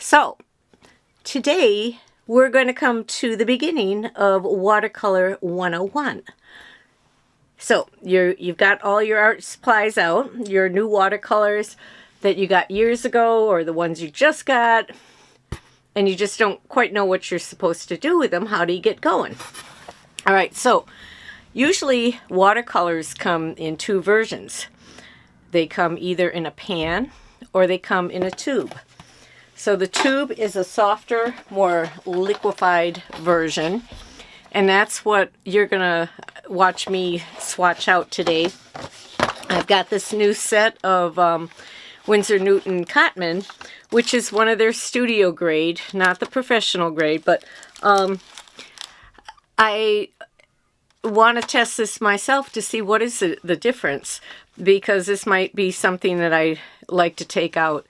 So, today we're going to come to the beginning of Watercolor 101. So, you've got all your art supplies out, your new watercolors that you got years ago or the ones you just got, and you just don't quite know what you're supposed to do with them. How do you get going? All right, so usually watercolors come in two versions. They come either in a pan or they come in a tube. So the tube is a softer, more liquefied version, and that's what you're gonna watch me swatch out today. I've got this new set of Winsor Newton Cotman, which is one of their studio grade, not the professional grade, but I want to test this myself to see what is the difference, because this might be something that I like to take out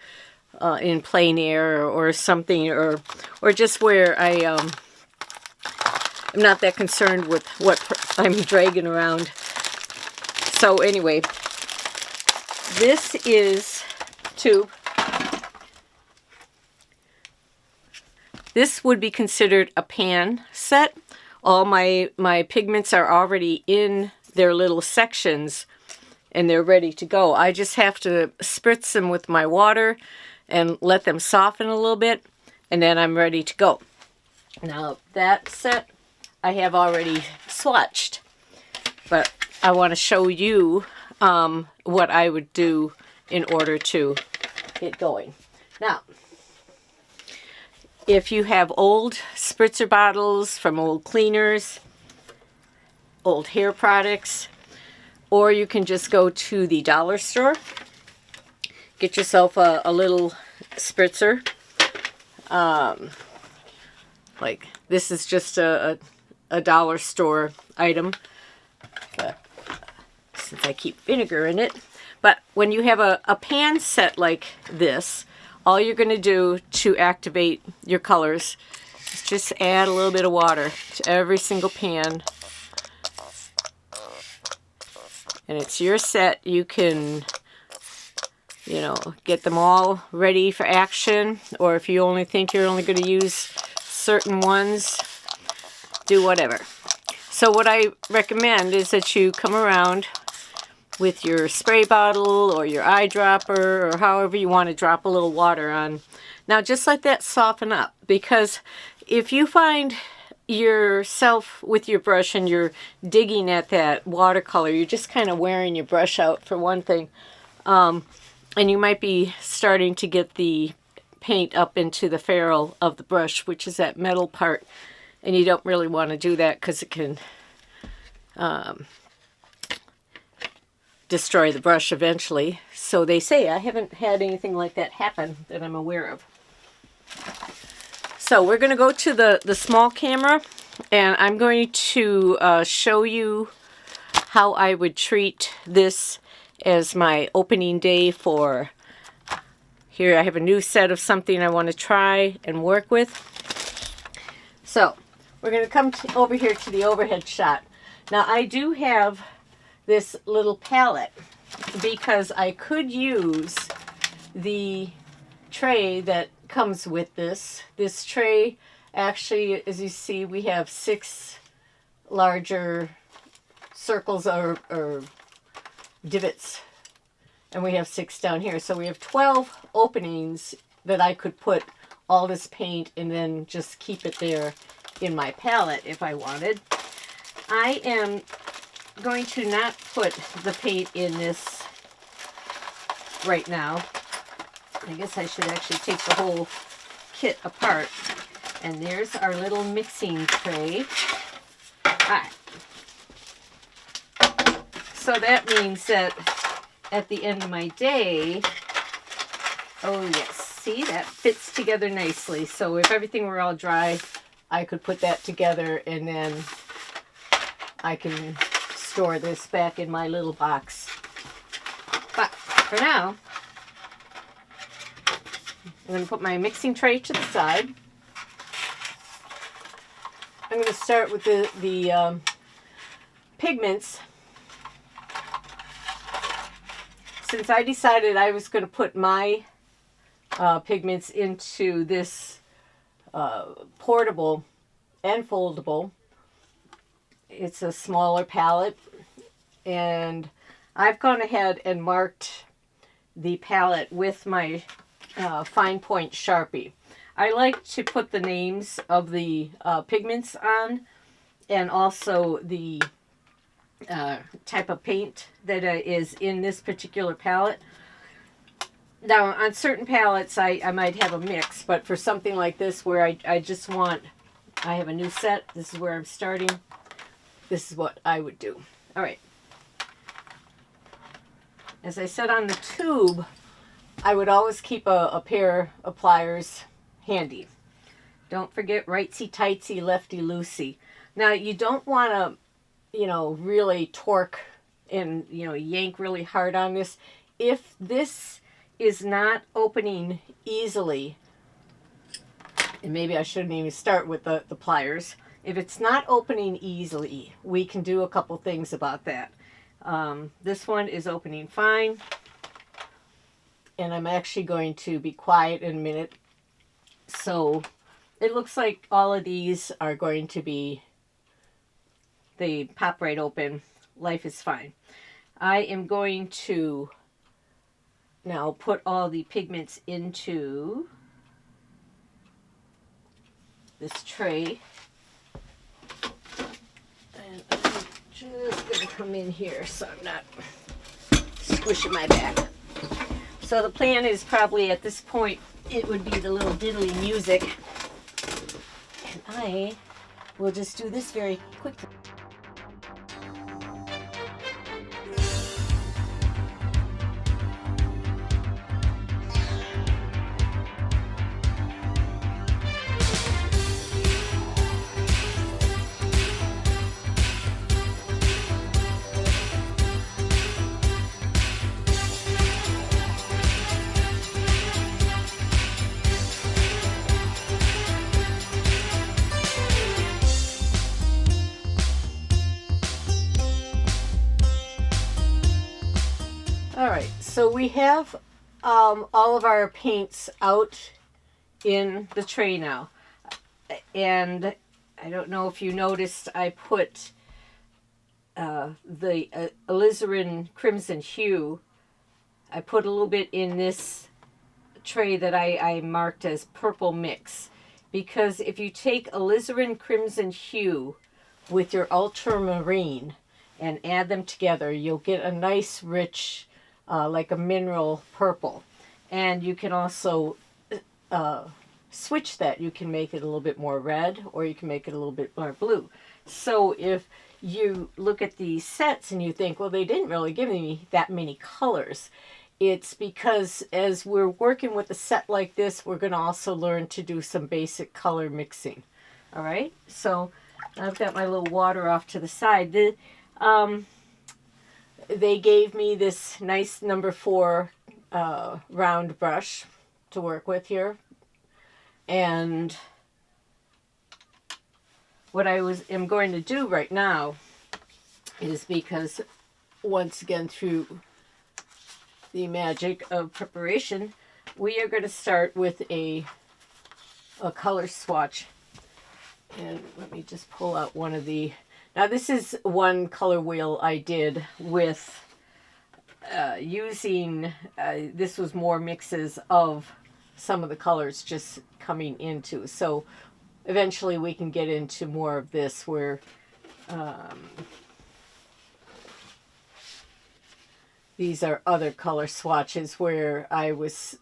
in plein air or something, or just where I'm not that concerned with what I'm dragging around. So anyway, this is tube. This would be considered a pan set. All my pigments are already in their little sections and they're ready to go. I just have to spritz them with my water and let them soften a little bit, and then I'm ready to go. Now that set I have already swatched, but I want to show you what I would do in order to get going. Now, if you have old spritzer bottles from old cleaners, old hair products, or you can just go to the dollar store, get yourself a little spritzer. Like this is just a dollar store item, but since I keep vinegar in it. But when you have a pan set like this, all you're going to do to activate your colors is just add a little bit of water to every single pan. And it's your set. You can, get them all ready for action. Or if you only think you're only going to use certain ones, do whatever. So what I recommend is that you come around with your spray bottle or your eyedropper or however you want to drop a little water on. Now just let that soften up, because if you find yourself with your brush and you're digging at that watercolor, you're just kind of wearing your brush out for one thing, and you might be starting to get the paint up into the ferrule of the brush, which is that metal part, and you don't really want to do that because it can destroy the brush eventually. So they say. I haven't had anything like that happen that I'm aware of. So we're going to go to the small camera, and I'm going to show you how I would treat this as my opening day for, here I have a new set of something I want to try and work with. So we're going to come over here to the overhead shot. Now I do have this little palette because I could use the tray that comes with this. This tray, actually, as you see, we have 6 larger circles or divots, and we have 6 down here. So we have 12 openings that I could put all this paint and then just keep it there in my palette if I wanted. I am going to not put the paint in this right now. I guess I should actually take the whole kit apart. And there's our little mixing tray. Alright. So that means that at the end of my day, oh yes, see, that fits together nicely. So if everything were all dry, I could put that together, and then I can store this back in my little box. But for now, I'm going to put my mixing tray to the side. I'm going to start with the pigments. Since I decided I was going to put my pigments into this portable and foldable. It's a smaller palette, and I've gone ahead and marked the palette with my fine point Sharpie. I like to put the names of the pigments on, and also the type of paint that is in this particular palette. Now, on certain palettes, I might have a mix, but for something like this where I just want, I have a new set, this is where I'm starting, this is what I would do. All right. As I said on the tube, I would always keep a pair of pliers handy. Don't forget rightsy-tightsy, lefty-loosey. Now, you don't want to, really torque and, yank really hard on this. If this is not opening easily, and maybe I shouldn't even start with the pliers. If it's not opening easily, we can do a couple things about that. This one is opening fine, and I'm actually going to be quiet in a minute. So it looks like all of these are going to be, they pop right open. Life is fine. I am going to now put all the pigments into this tray. And I'm just going to come in here so I'm not squishing my back. So the plan is probably at this point it would be the little diddly music. And I will just do this very quickly. Alright, so we have all of our paints out in the tray now. And I don't know if you noticed, I put the alizarin crimson hue. I put a little bit in this tray that I marked as purple mix. Because if you take alizarin crimson hue with your ultramarine and add them together, you'll get a nice rich like a mineral purple. And you can also switch that. You can make it a little bit more red, or you can make it a little bit more blue. So if you look at these sets and you think, well, they didn't really give me that many colors, it's because as we're working with a set like this, we're going to also learn to do some basic color mixing. All right, so I've got my little water off to the side. They gave me this nice number 4 round brush to work with here. And what I am going to do right now is, because once again through the magic of preparation, we are going to start with a color swatch. And let me just pull out one of the... Now this is one color wheel I did with using, this was more mixes of some of the colors just coming into. So eventually we can get into more of this where these are other color swatches where I was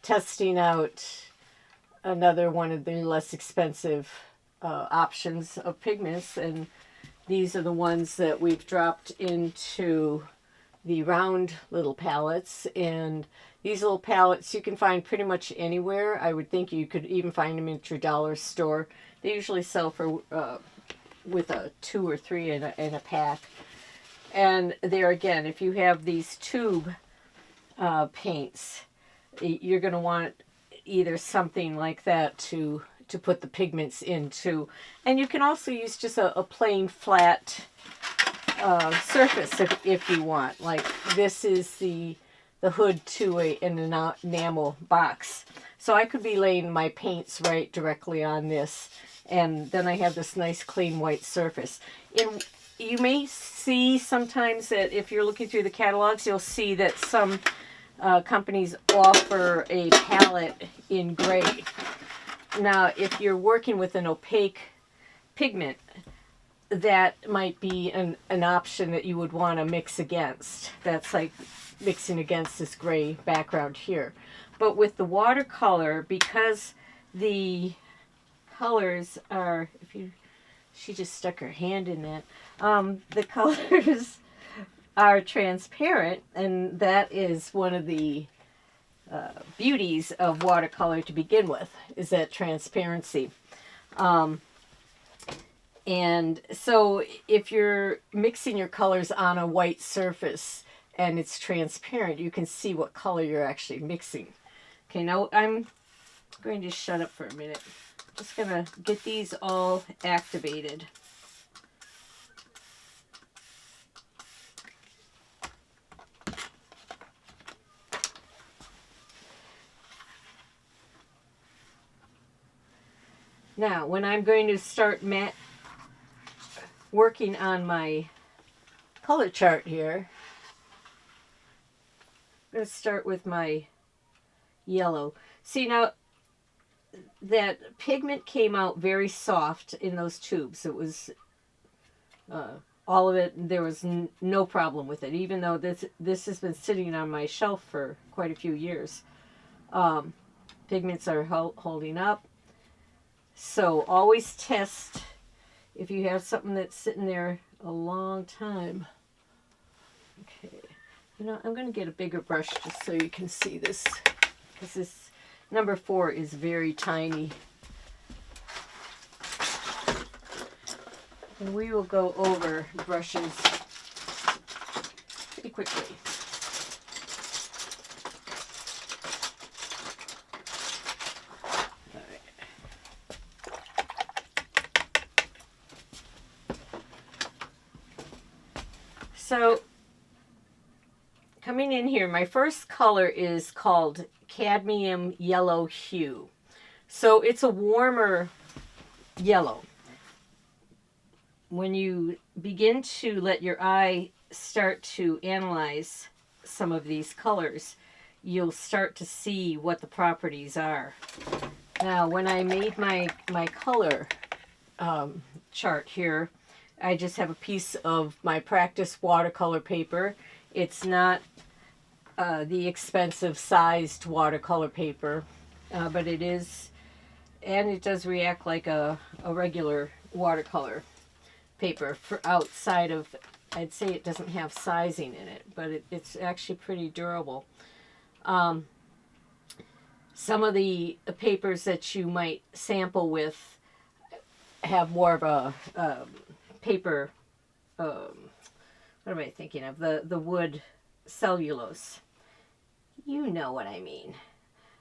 testing out another one of the less expensive options of pigments, and these are the ones that we've dropped into the round little palettes. And these little palettes you can find pretty much anywhere. I would think you could even find them at your dollar store. They usually sell for with a 2 or 3 in a pack. And there again, if you have these tube paints, you're going to want either something like that to put the pigments into. And you can also use just a plain flat surface if you want. Like this is the the hood to an enamel box. So I could be laying my paints right directly on this, and then I have this nice clean white surface. You may see sometimes that if you're looking through the catalogs, you'll see that some companies offer a palette in gray. Now, if you're working with an opaque pigment, that might be an option that you would want to mix against. That's like mixing against this gray background here. But with the watercolor, because the colors are, she just stuck her hand in that. The colors are transparent, and that is one of the beauties of watercolor to begin with, is that transparency. And so if you're mixing your colors on a white surface and it's transparent, you can see what color you're actually mixing. Okay, now I'm going to shut up for a minute. Just gonna get these all activated. Now, when I'm going to start working on my color chart here, I'm going to start with my yellow. See, now that pigment came out very soft in those tubes. It was all of it. There was no problem with it, even though this has been sitting on my shelf for quite a few years. Pigments are holding up. So always test if you have something that's sitting there a long time. Okay, you know, I'm going to get a bigger brush just so you can see this, because this number 4 is very tiny. And we will go over brushes pretty quickly. So, coming in here, my first color is called Cadmium Yellow Hue. So, it's a warmer yellow. When you begin to let your eye start to analyze some of these colors, you'll start to see what the properties are. Now, when I made my color chart here, I just have a piece of my practice watercolor paper. It's not the expensive sized watercolor paper, but it is, and it does react like a regular watercolor paper for outside of, I'd say it doesn't have sizing in it, but it's actually pretty durable. Some of the papers that you might sample with have more of a paper, what am I thinking of? The wood cellulose. You know what I mean.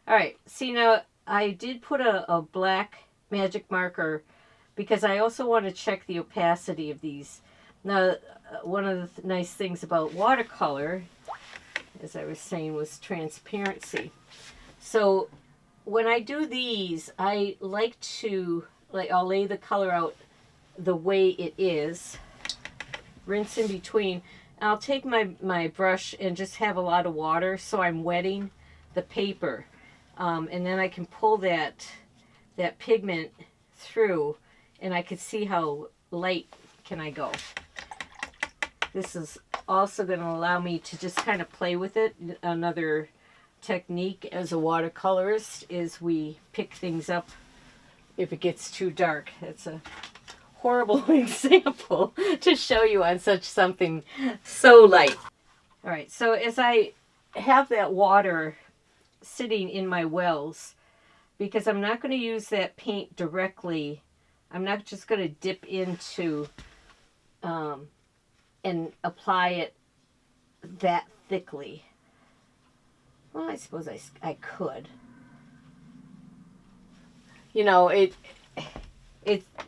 Alright, see, now I did put a black magic marker because I also want to check the opacity of these. Now, one of the nice things about watercolor, as I was saying, was transparency. So when I do these, I like to, I'll lay the color out the way it is, rinse in between. I'll take my brush and just have a lot of water so I'm wetting the paper, and then I can pull that pigment through, and I can see how light can I go. This is also going to allow me to just kind of play with it. Another technique as a watercolorist is we pick things up if it gets too dark. It's a horrible example to show you on something so light. All right, so as I have that water sitting in my wells, because I'm not going to use that paint directly, I'm not just going to dip into and apply it that thickly. Well, I suppose I could. You know, it's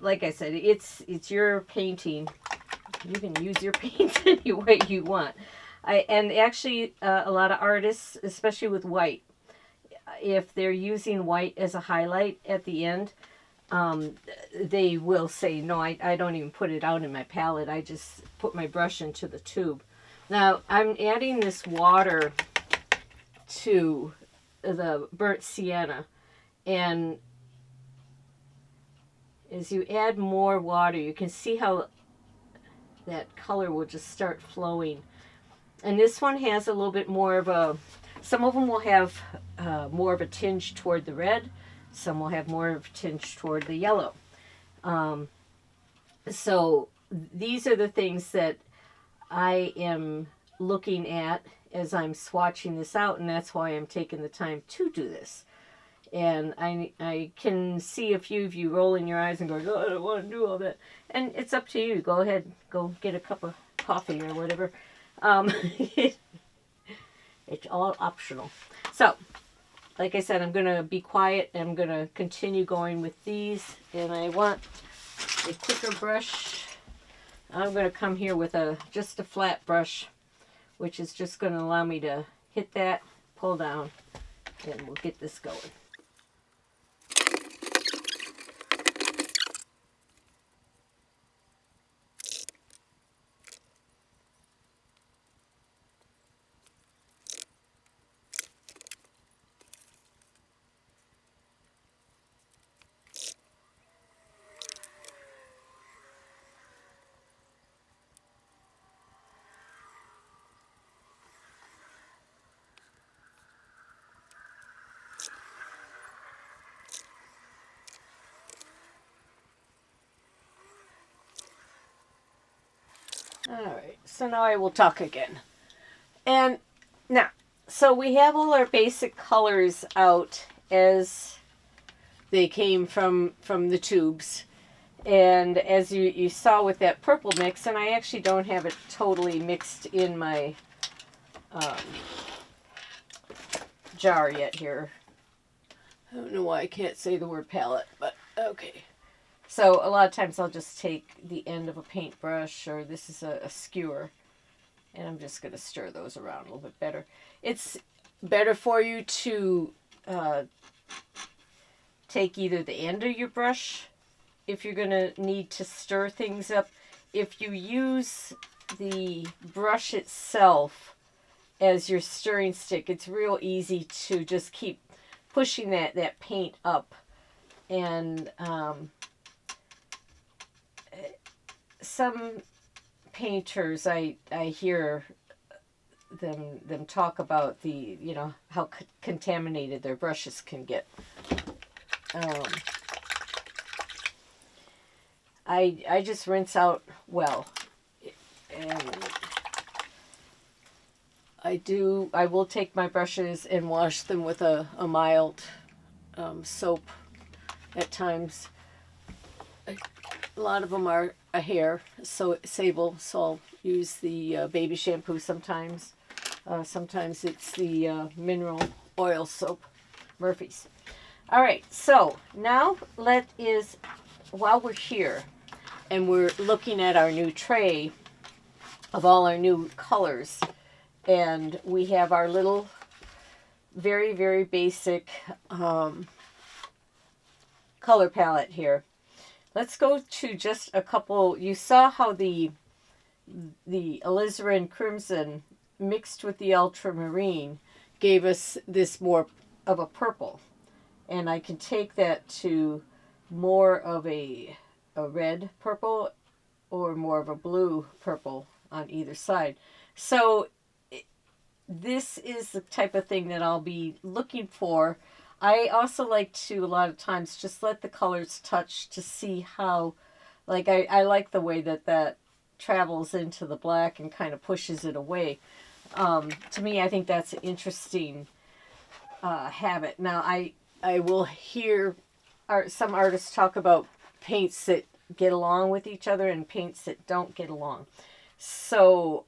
like I said, it's your painting. You can use your paints any way you want. And actually, a lot of artists, especially with white, if they're using white as a highlight at the end, they will say, no, I don't even put it out in my palette. I just put my brush into the tube. Now, I'm adding this water to the burnt sienna. And as you add more water, you can see how that color will just start flowing. And this one has a little bit more of a, some of them will have more of a tinge toward the red. Some will have more of a tinge toward the yellow. So these are the things that I am looking at as I'm swatching this out, and that's why I'm taking the time to do this. And I can see a few of you rolling your eyes and going, oh, I don't want to do all that. And it's up to you. Go ahead, go get a cup of coffee or whatever. It's all optional. So, like I said, I'm going to be quiet. And I'm going to continue going with these. And I want a quicker brush. I'm going to come here with just a flat brush, which is just going to allow me to hit that, pull down, and we'll get this going. Alright, so now I will talk again. And now, so we have all our basic colors out as they came from the tubes. And as you saw with that purple mix, and I actually don't have it totally mixed in my jar yet here. I don't know why I can't say the word palette, but okay. So a lot of times I'll just take the end of a paintbrush, or this is a skewer, and I'm just going to stir those around a little bit better. It's better for you to take either the end of your brush if you're going to need to stir things up. If you use the brush itself as your stirring stick, it's real easy to just keep pushing that paint up. And some painters, I hear them talk about the, how contaminated their brushes can get. I just rinse out well, and I will take my brushes and wash them with a mild soap at times. A lot of them are a hair, so sable, so I'll use the baby shampoo sometimes. Sometimes it's the mineral oil soap, Murphy's. All right, so now while we're here and we're looking at our new tray of all our new colors, and we have our little very, very basic color palette here. Let's go to just a couple. You saw how the alizarin crimson mixed with the ultramarine gave us this more of a purple. And I can take that to more of a red purple or more of a blue purple on either side. So this is the type of thing that I'll be looking for. I also like to, a lot of times, just let the colors touch to see how, like, I like the way that travels into the black and kind of pushes it away. To me, I think that's an interesting habit. Now, I will hear some artists talk about paints that get along with each other and paints that don't get along. So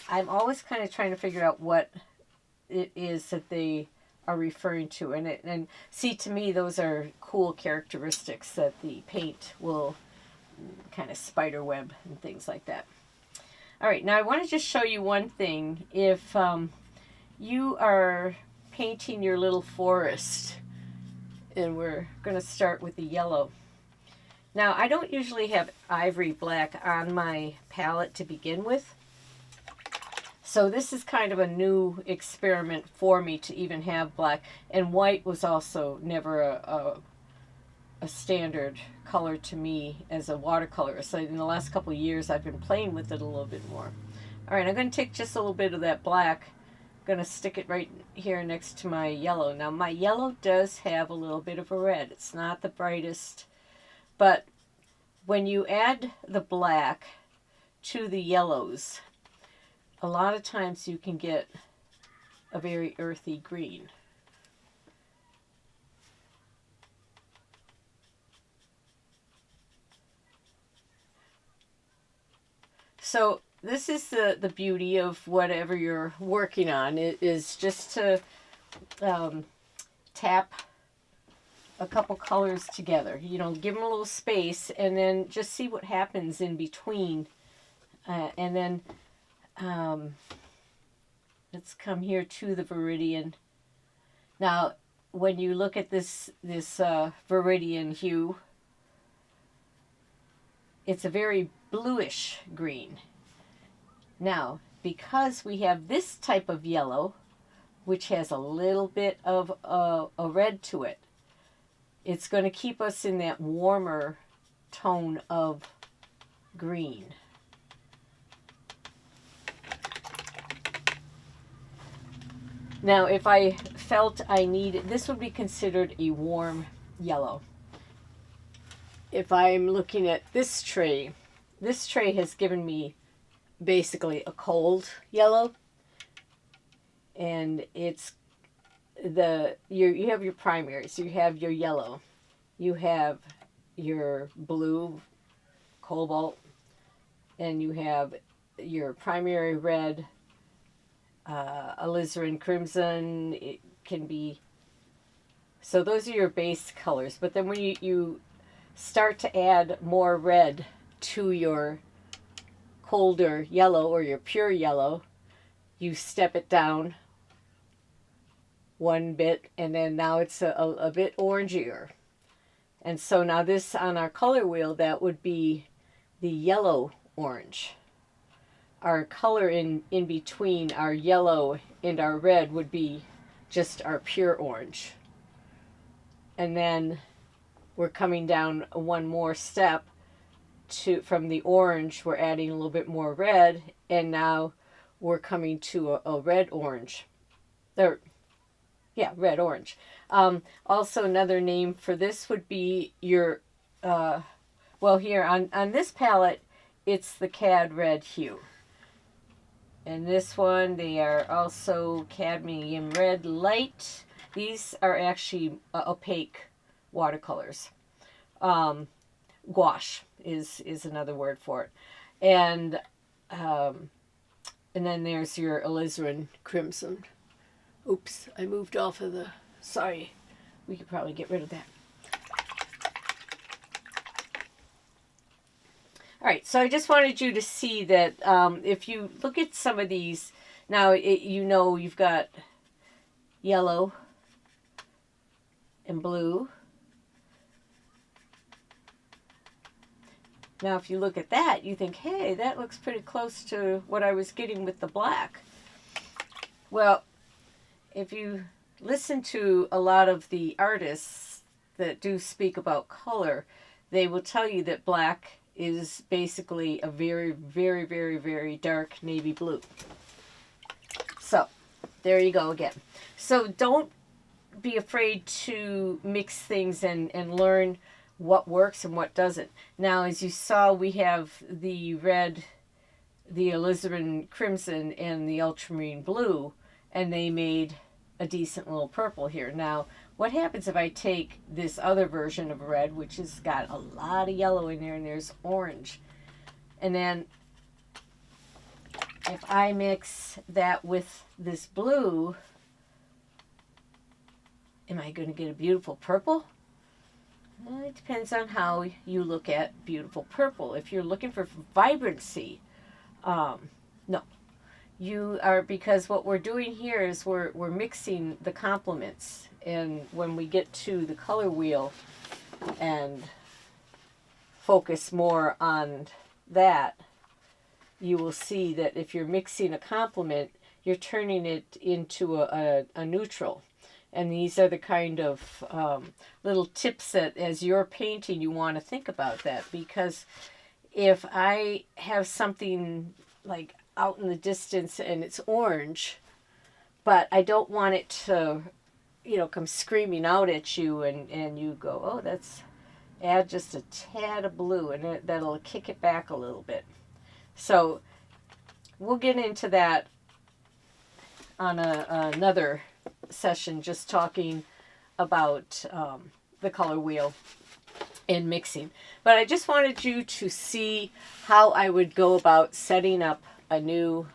I'm always kind of trying to figure out what it is that they are referring to. And see, to me, those are cool characteristics that the paint will kind of spider web and things like that. All right, now I want to just show you one thing. If you are painting your little forest, and we're going to start with the yellow. Now, I don't usually have ivory black on my palette to begin with. So this is kind of a new experiment for me to even have black. And white was also never a standard color to me as a watercolor. So in the last couple of years, I've been playing with it a little bit more. All right, I'm going to take just a little bit of that black. I'm going to stick it right here next to my yellow. Now, my yellow does have a little bit of a red. It's not the brightest, but when you add the black to the yellows, a lot of times you can get a very earthy green. So this is the beauty of whatever you're working on. It is just to tap a couple colors together. You know, give them a little space and then just see what happens in between. And then let's come here to the Viridian. Now, when you look at this Viridian hue, it's a very bluish green. Now, because we have this type of yellow, which has a little bit of a red to it, it's going to keep us in that warmer tone of green. Now, if I felt I needed, this would be considered a warm yellow. If I'm looking at this tray has given me basically a cold yellow, and it's you have your primaries. You have your yellow, you have your blue, cobalt, and you have your primary red, alizarin crimson. It can be, so those are your base colors. But then when you start to add more red to your colder yellow or your pure yellow, you step it down one bit, and then now it's a bit orangier. And so now this, on our color wheel, that would be the yellow orange. Our color in between our yellow and our red would be just our pure orange. And then we're coming down one more step from the orange, we're adding a little bit more red, and now we're coming to a red orange. Red orange. Also, another name for this would be your, here on this palette, it's the Cad Red hue. And this one, they are also cadmium red light. These are actually opaque watercolors. Gouache is another word for it. And then there's your alizarin crimson. Oops, I moved off of the, sorry. We could probably get rid of that. All right, so I just wanted you to see that if you look at some of these, now you've got yellow and blue. Now, if you look at that, you think, hey, that looks pretty close to what I was getting with the black. Well, if you listen to a lot of the artists that do speak about color, they will tell you that black is basically a very, very, very, very dark navy blue. So, there you go again. So, don't be afraid to mix things and learn what works and what doesn't. Now, as you saw, we have the red, the alizarin crimson, and the ultramarine blue, and they made a decent little purple here. Now, what happens if I take this other version of red, which has got a lot of yellow in there, and there's orange, and then if I mix that with this blue, am I going to get a beautiful purple? It depends on how you look at beautiful purple. If you're looking for vibrancy, No. You are, because what we're doing here is we're mixing the complements, and when we get to the color wheel and focus more on that, you will see that if you're mixing a complement, you're turning it into a neutral. And these are the kind of little tips that as you're painting you want to think about that, because if I have something like out in the distance and it's orange, but I don't want it to, come screaming out at you, and you go, oh, that's, add just a tad of blue, and that'll kick it back a little bit. So we'll get into that on another session, just talking about the color wheel and mixing. But I just wanted you to see how I would go about setting up a new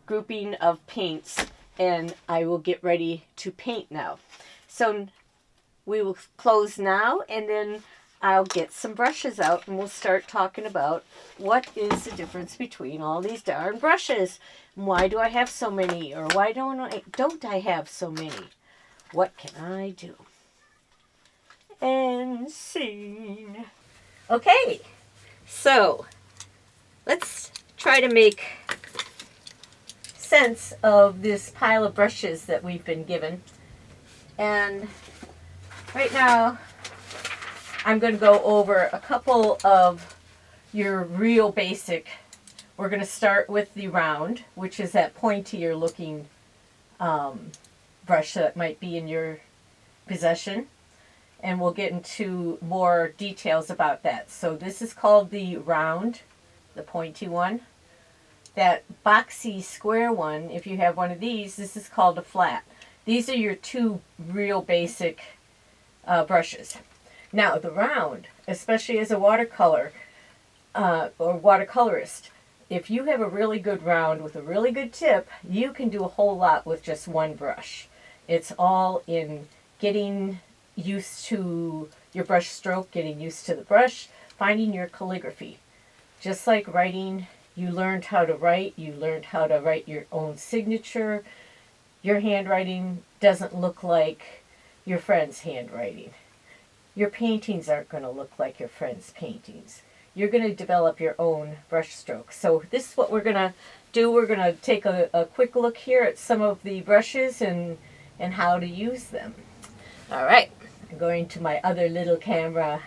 grouping of paints, and I will get ready to paint now. So we will close now, and then I'll get some brushes out, and we'll start talking about what is the difference between all these darn brushes. Why do I have so many, or why don't I have so many? What can I do? And scene. Okay, so let's try to make sense of this pile of brushes that we've been given. And right now, I'm going to go over a couple of your real basic. We're going to start with the round, which is that pointier looking brush that might be in your possession. And we'll get into more details about that. So this is called the round, the pointy one. That boxy square one, if you have one of these, this is called a flat. These are your two real basic brushes. Now the round, especially as a watercolor or watercolorist, if you have a really good round with a really good tip, you can do a whole lot with just one brush. It's all in getting used to your brush stroke, getting used to the brush, finding your calligraphy. Just like writing, you learned how to write, your own signature. Your handwriting doesn't look like your friend's handwriting. Your paintings aren't going to look like your friend's paintings. You're going to develop your own brush strokes. So this is what we're going to do. We're going to take a quick look here at some of the brushes and how to use them. All right. I'm going to my other little camera,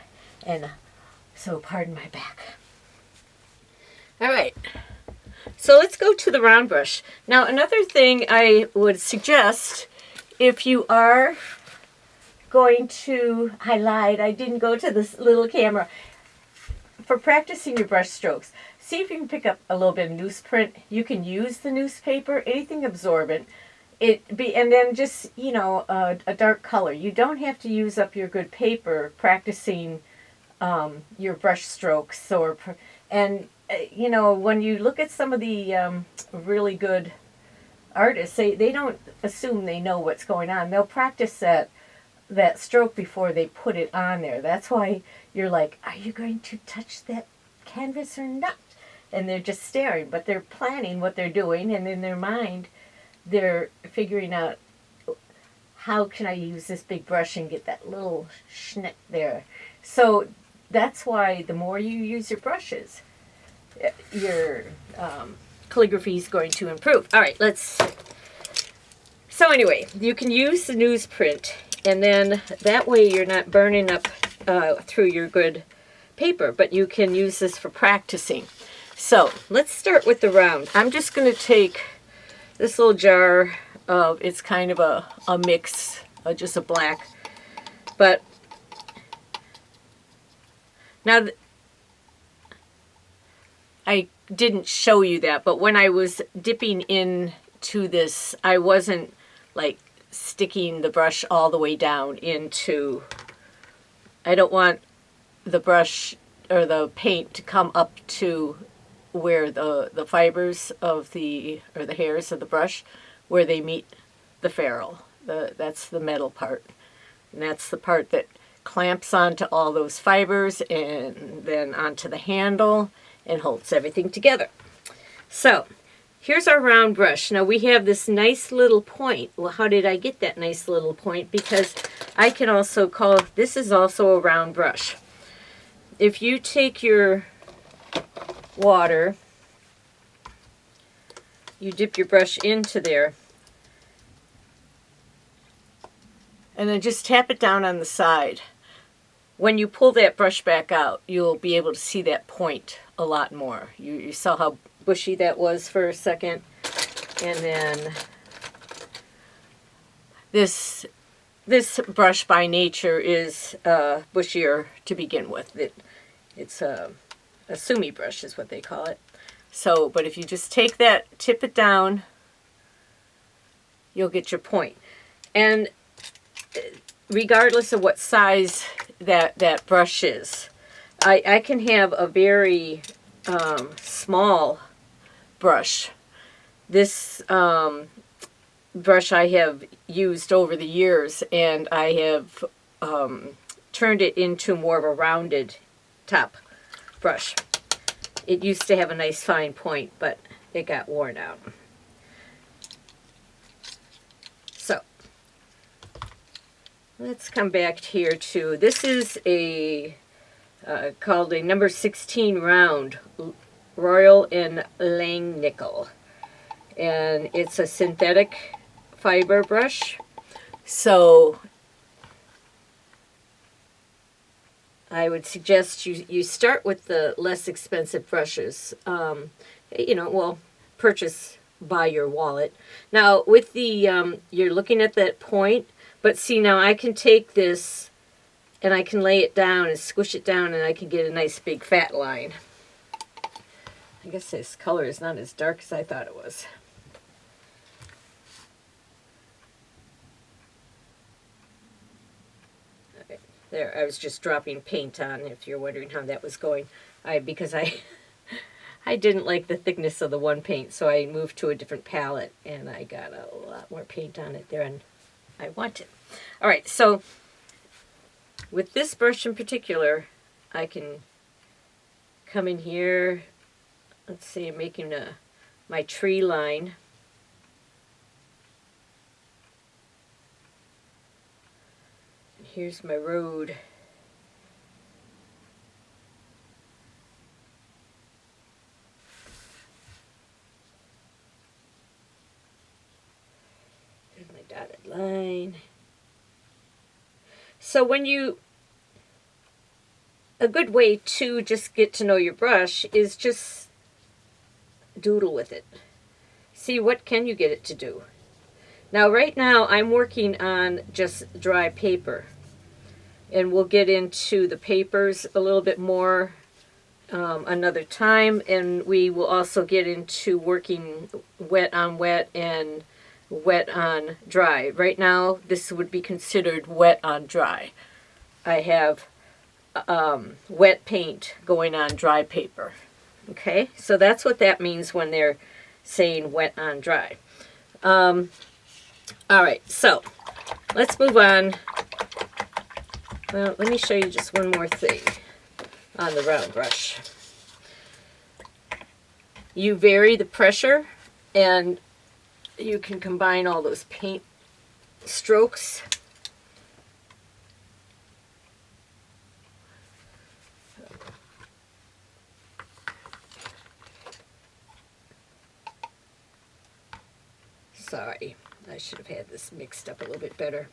and so pardon my back. All right, so let's go to the round brush. Now another thing I would suggest, if you are going to, I lied, I didn't go to this little camera. For practicing your brush strokes, see if you can pick up a little bit of newsprint. You can use the newspaper, anything absorbent. And then just, a dark color. You don't have to use up your good paper practicing your brush strokes. When you look at some of the really good artists, they don't assume they know what's going on. They'll practice that stroke before they put it on there. That's why you're like, are you going to touch that canvas or not? And they're just staring, but they're planning what they're doing, and in their mind, they're figuring out, how can I use this big brush and get that little schnick there? So that's why the more you use your brushes, your calligraphy is going to improve. All right, so anyway, you can use the newsprint, and then that way you're not burning up through your good paper, but you can use this for practicing. So let's start with the round. I'm just going to take this little jar of, it's kind of a mix, just a black, but now I didn't show you that, but when I was dipping into this, I wasn't like sticking the brush all the way down into, I don't want the brush or the paint to come up to where the fibers of the hairs of the brush, where they meet the ferrule. That's the metal part. And that's the part that clamps onto all those fibers and then onto the handle and holds everything together. So here's our round brush. Now we have this nice little point. Well, how did I get that nice little point? Because I can also call, this is also a round brush. If you take your water, you dip your brush into there, and then just tap it down on the side. When you pull that brush back out, you'll be able to see that point a lot more. You saw how bushy that was for a second. And then this brush by nature is bushier to begin with. It's a sumi brush is what they call it. So, but if you just take that, tip it down, you'll get your point. And regardless of what size that brush is, I can have a very small brush. This brush I have used over the years, and I have turned it into more of a rounded top brush. It used to have a nice fine point, but it got worn out. So let's come back here to, this is a called a number 16 round Royal and Langnickel, and it's a synthetic fiber brush. So I would suggest you start with the less expensive brushes. Well, purchase by your wallet. Now with the you're looking at that point, but see, now I can take this and I can lay it down and squish it down, and I can get a nice big fat line. I guess this color is not as dark as I thought it was. Okay, there, I was just dropping paint on, if you're wondering how that was going. Because I didn't like the thickness of the one paint, so I moved to a different palette, and I got a lot more paint on it there, and I wanted. All right, so with this brush in particular, I can come in here. Let's see, I'm making my tree line. And here's my road. There's my dotted line. So a good way to just get to know your brush is just doodle with it. See, what can you get it to do? Now right now I'm working on just dry paper, and we'll get into the papers a little bit more another time, and we will also get into working wet on wet and wet on dry. Right now this would be considered wet on dry. I have wet paint going on dry paper. Okay, so that's what that means when they're saying wet on dry. All right, so let's move on. Well, let me show you just one more thing on the round brush. You vary the pressure, and you can combine all those paint strokes. Sorry, I should have had this mixed up a little bit better.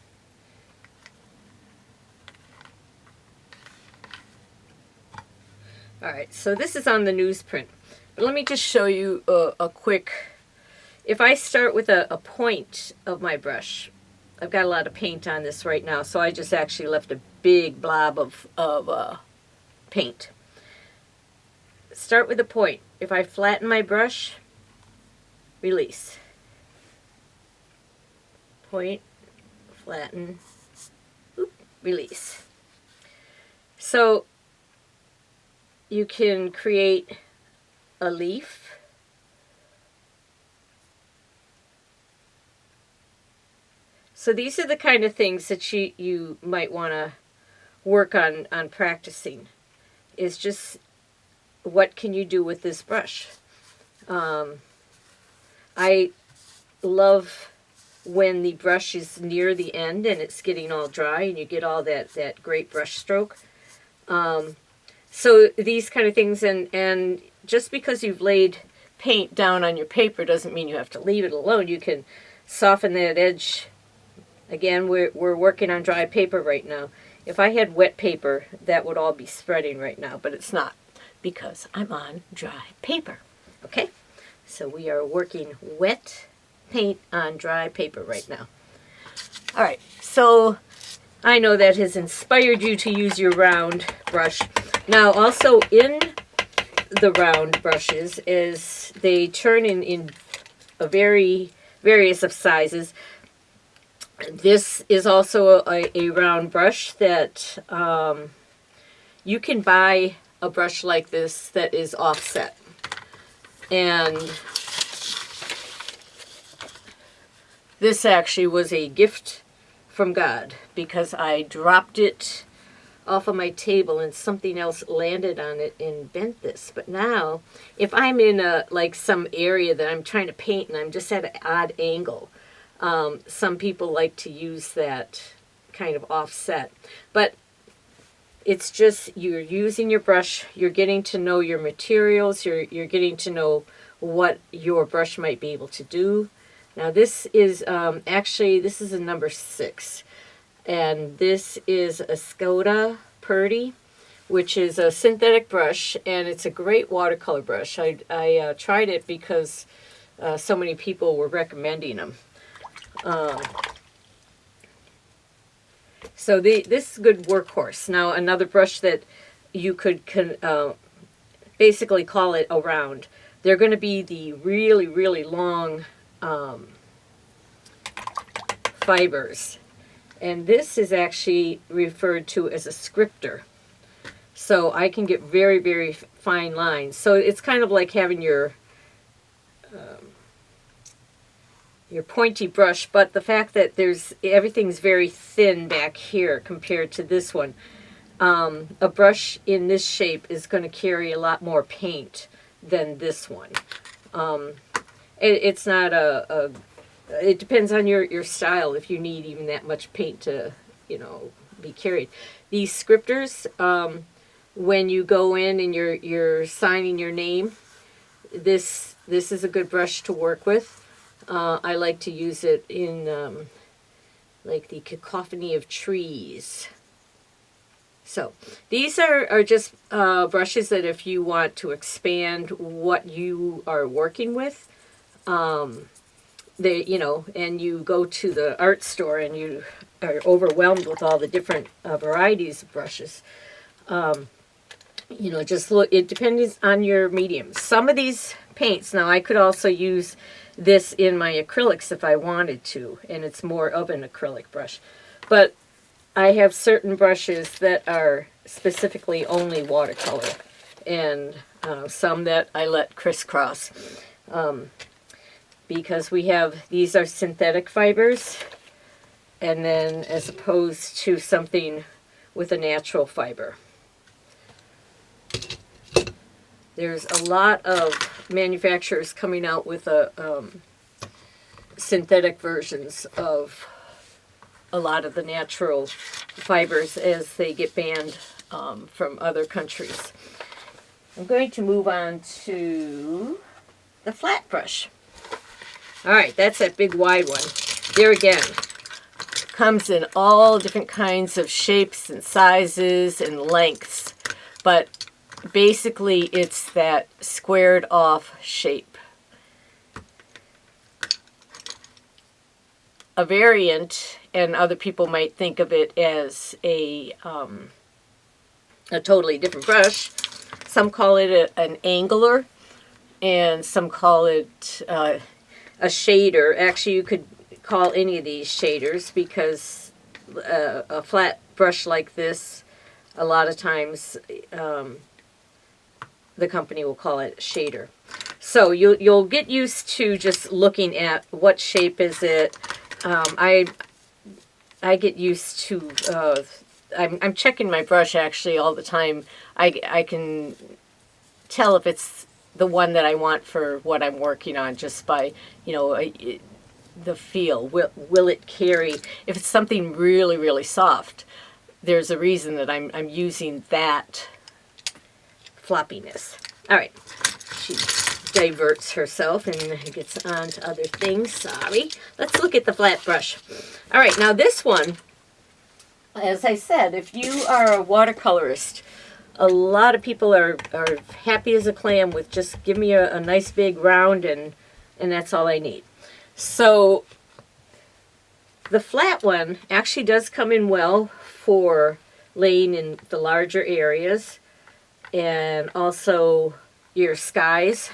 Alright, so this is on the newsprint. But let me just show you a quick, if I start with a point of my brush, I've got a lot of paint on this right now, so I just actually left a big blob of paint. Start with a point. If I flatten my brush, release. Point, flatten, oop, release. So you can create a leaf. So these are the kind of things that you might want to work on practicing, is just what can you do with this brush? I love when the brush is near the end and it's getting all dry and you get all that great brush stroke. So these kind of things, and just because you've laid paint down on your paper doesn't mean you have to leave it alone. You can soften that edge. Again, we're working on dry paper right now. If I had wet paper, that would all be spreading right now, but it's not because I'm on dry paper. Okay, so we are working wet paint on dry paper right now. All right, so I know that has inspired you to use your round brush. Now, also in the round brushes is they turn in a various of sizes. This is also a round brush that you can buy a brush like this that is offset. And this actually was a gift from God because I dropped it off of my table and something else landed on it and bent this. But now, if I'm in some area that I'm trying to paint and I'm just at an odd angle, some people like to use that kind of offset. But it's just you're using your brush, you're getting to know your materials, you're getting to know what your brush might be able to do. Now this is this is a number 6, and this is a Skoda Purdy, which is a synthetic brush, and it's a great watercolor brush. I tried it because so many people were recommending them. So this is a good workhorse. Now another brush that you could basically call it a round. They're going to be the really, really long fibers. And this is actually referred to as a scripter. So I can get very, very fine lines. So it's kind of like having your pointy brush, but the fact that everything's very thin back here compared to this one. A brush in this shape is going to carry a lot more paint than this one. It's not it depends on your style if you need even that much paint to, be carried. These scripters, when you go in and you're signing your name, this is a good brush to work with. I like to use it in like the Cacophony of Trees. So these are just brushes that if you want to expand what you are working with, and you go to the art store and you are overwhelmed with all the different varieties of brushes. Just look, it depends on your medium. Some of these paints, now I could also use this in my acrylics if I wanted to, and it's more of an acrylic brush. But I have certain brushes that are specifically only watercolor, and some that I let crisscross. Because these are synthetic fibers, and then as opposed to something with a natural fiber. There's a lot of manufacturers coming out with synthetic versions of a lot of the natural fibers as they get banned from other countries. I'm going to move on to the flat brush. All right, that's that big wide one. There again, comes in all different kinds of shapes and sizes and lengths, but basically it's that squared off shape. A variant, and other people might think of it as a totally different brush. Some call it an angler, and some call it a shader. Actually, you could call any of these shaders because a flat brush like this, a lot of times the company will call it shader. So you'll get used to just looking at what shape is it. I get used to I'm checking my brush actually all the time. I can tell if it's the one that I want for what I'm working on just by, you know, the feel. Will it carry? If it's something really, really soft, there's a reason that I'm using that floppiness. All right. She diverts herself and gets on to other things. Sorry. Let's look at the flat brush. All right. Now this one, as I said, if you are a watercolorist, a lot of people are happy as a clam with just give me a nice big round and that's all I need. So the flat one actually does come in well for laying in the larger areas and also your skies.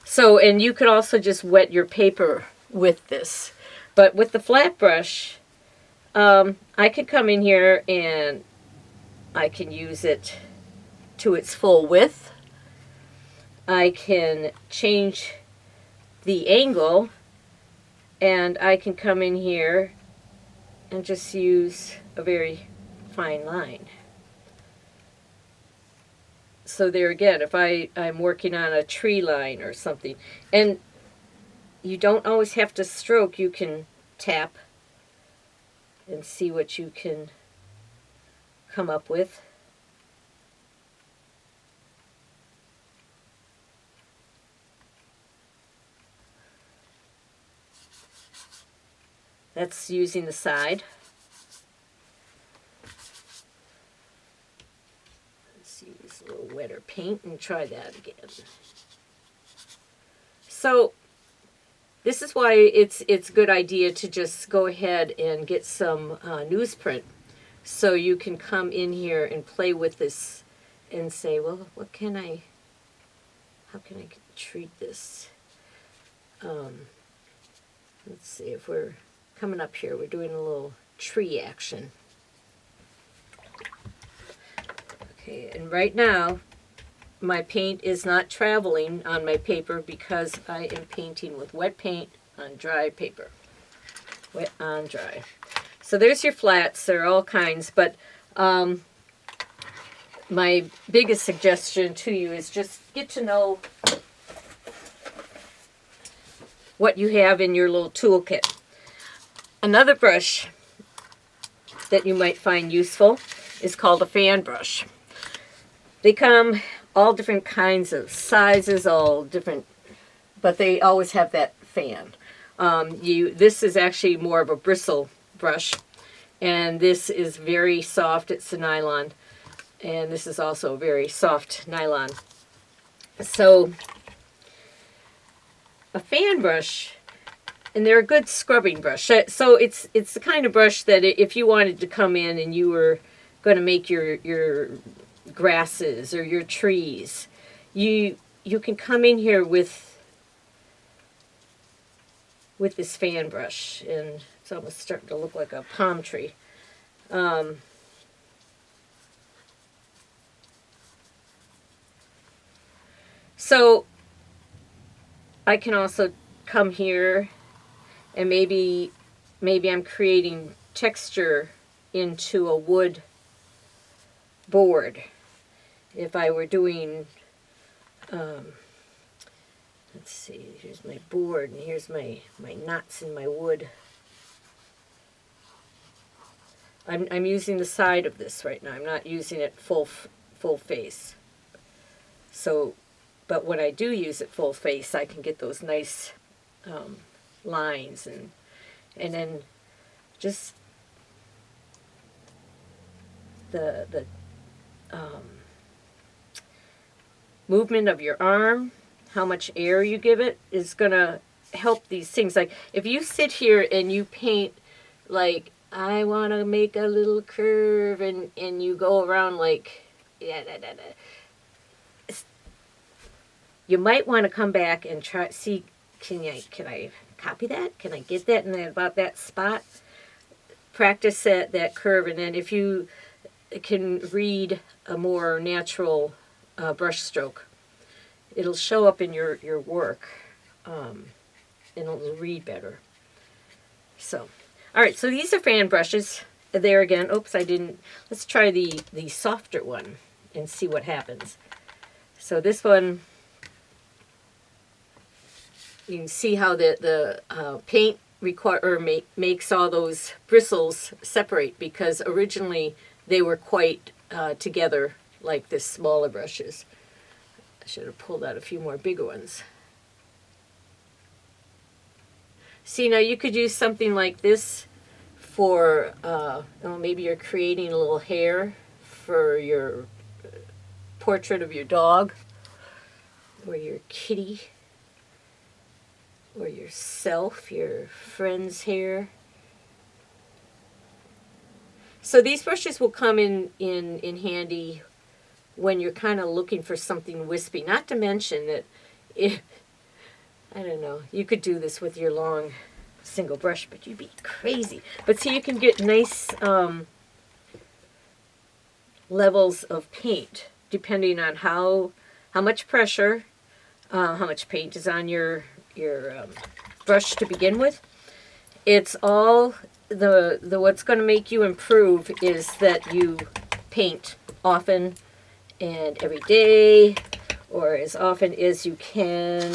So, and you could also just wet your paper with this. But with the flat brush, I could come in here and I can use it to its full width. I can change the angle and I can come in here and just use a very fine line. So there again, if I'm working on a tree line or something, and you don't always have to stroke, you can tap and see what you can come up with. That's using the side. Let's use a little wetter paint and try that again. So this is why it's a good idea to just go ahead and get some newsprint, so you can come in here and play with this and say, well, how can I treat this? Let's see, if we're coming up here, we're doing a little tree action. Okay, and right now my paint is not traveling on my paper because I am painting with wet paint on dry paper. Wet on dry. So there's your flats. There are all kinds, but my biggest suggestion to you is just get to know what you have in your little toolkit. Another brush that you might find useful is called a fan brush. They come all different kinds of sizes, all different, but they always have that fan. This is actually more of a bristle brush, and this is very soft. It's a nylon, and this is also very soft nylon. So a fan brush, and they're a good scrubbing brush. So it's the kind of brush that if you wanted to come in and you were going to make your grasses or your trees, you can come in here with this fan brush, and it's almost starting to look like a palm tree. So I can also come here and maybe I'm creating texture into a wood board. If I were doing, let's see, here's my board and here's my knots in my wood. I'm using the side of this right now. I'm not using it full face. So, but when I do use it full face, I can get those nice lines and then just the movement of your arm, how much air you give it is gonna help these things. Like if you sit here and you paint like I want to make a little curve and you go around like you might want to come back and try see can I copy that? Can I get that in about that spot? Practice that curve, and then if you can read a more natural brush stroke, it'll show up in your work, and it'll read better. So, all right, so these are fan brushes. There again, oops, I didn't. Let's try the softer one and see what happens. So this one, you can see how the paint makes all those bristles separate, because originally they were quite together like this smaller brushes. I should have pulled out a few more bigger ones. See, now you could use something like this for, maybe you're creating a little hair for your portrait of your dog, or your kitty, or yourself, your friend's hair. So these brushes will come in handy when you're kind of looking for something wispy. Not to mention that, I don't know, you could do this with your long single brush, but you'd be crazy. But see, you can get nice levels of paint depending on how much pressure, how much paint is on your brush to begin with. It's all the what's going to make you improve is that you paint often and every day, or as often as you can.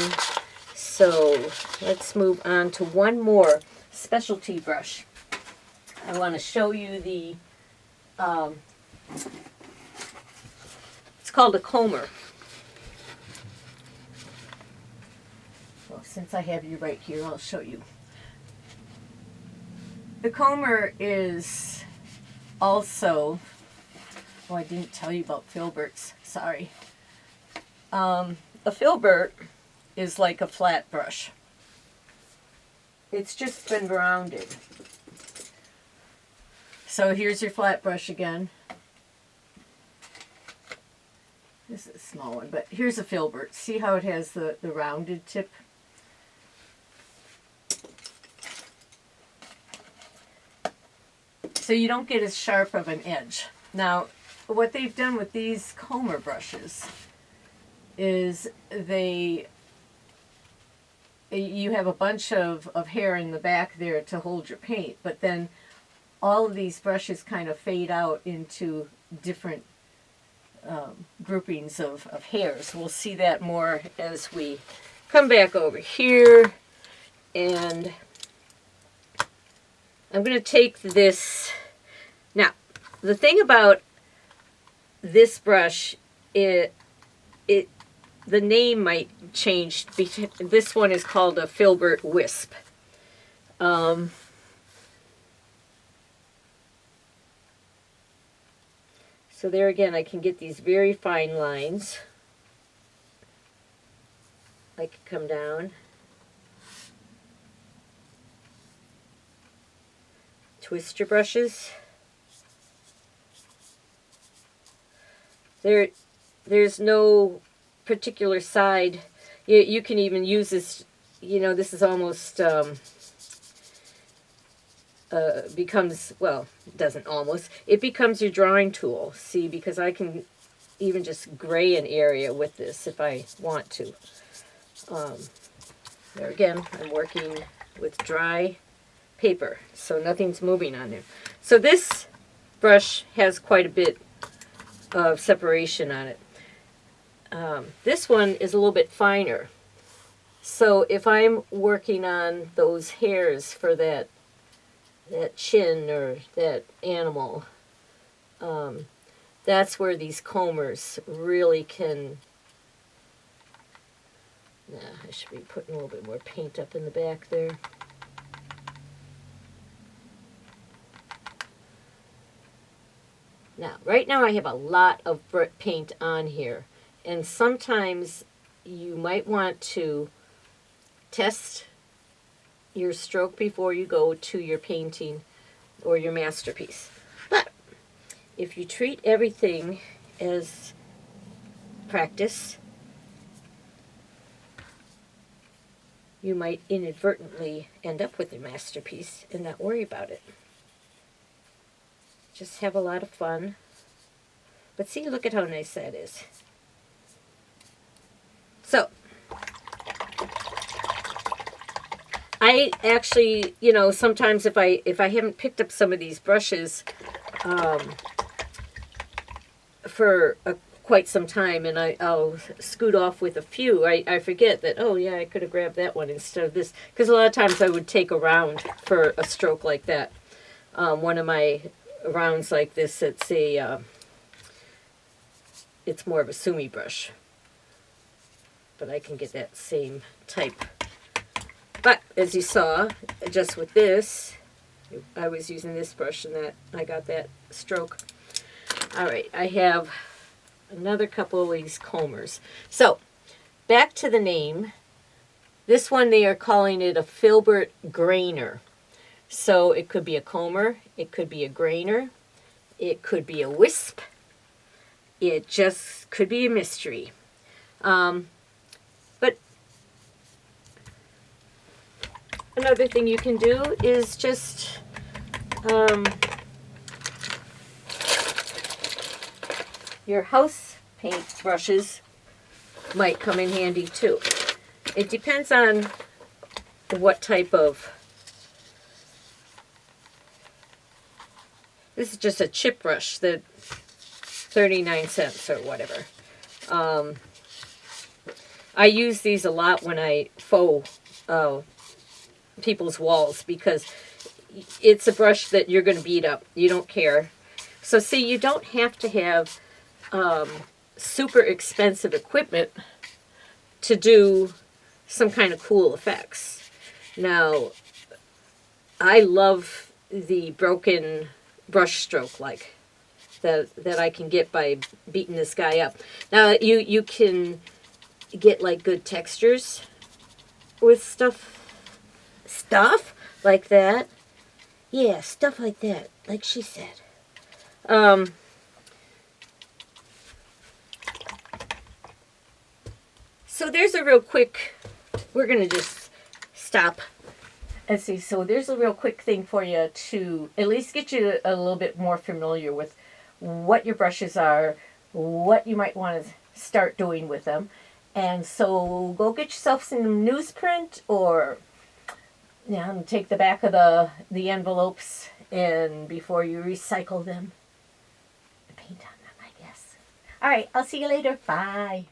So let's move on to one more specialty brush. I want to show you the it's called a comber. Well, since I have you right here, I'll show you. The comber is also, oh, I didn't tell you about filberts, sorry. A filbert is like a flat brush. It's just been rounded. So here's your flat brush again. This is a small one, but here's a filbert. See how it has the rounded tip? So you don't get as sharp of an edge. Now, what they've done with these comber brushes is you have a bunch of hair in the back there to hold your paint, but then all of these brushes kind of fade out into different groupings of hairs. We'll see that more as we come back over here. And I'm going to take this. Now, the thing about this brush, the name might change. This one is called a Filbert Wisp. So there again, I can get these very fine lines. I can come down. Twist your brushes. There's no particular side. You can even use this, this is almost becomes, well, it doesn't almost, it becomes your drawing tool. See, because I can even just gray an area with this if I want to. There again, I'm working with dry paper, so nothing's moving on there. So this brush has quite a bit of separation on it. This one is a little bit finer. So if I'm working on those hairs for that chin or that animal, that's where these combers really can. I should be putting a little bit more paint up in the back there. Now, right now I have a lot of paint on here, and sometimes you might want to test your stroke before you go to your painting or your masterpiece. But if you treat everything as practice, you might inadvertently end up with a masterpiece and not worry about it. Just have a lot of fun. But see, look at how nice that is. So, I actually, sometimes if I haven't picked up some of these brushes for quite some time, and I'll scoot off with a few. I forget that, oh yeah, I could have grabbed that one instead of this, because a lot of times I would take a round for a stroke like that. One of my rounds like this, it's more of a Sumi brush, but I can get that same type. But as you saw, just with this, I was using this brush and that I got that stroke. All right, I have another couple of these combers. So back to the name. This one, they are calling it a filbert grainer. So it could be a comber, it could be a grainer, it could be a wisp. It just could be a mystery. But another thing you can do is just your house paint brushes might come in handy too. It depends on what type of... This is just a chip brush, that 39 cents or whatever. I use these a lot when I faux people's walls, because it's a brush that you're going to beat up. You don't care. So see, you don't have to have super expensive equipment to do some kind of cool effects. Now, I love the broken brush stroke like that I can get by beating this guy up. Now you can get like good textures with stuff like that. Yeah, stuff like that, like she said. So there's a real quick, we're going to just stop. Let's see, so there's a real quick thing for you to at least get you a little bit more familiar with what your brushes are, what you might want to start doing with them. And so go get yourself some newsprint, or take the back of the envelopes, and before you recycle them, paint on them, I guess. All right, I'll see you later. Bye.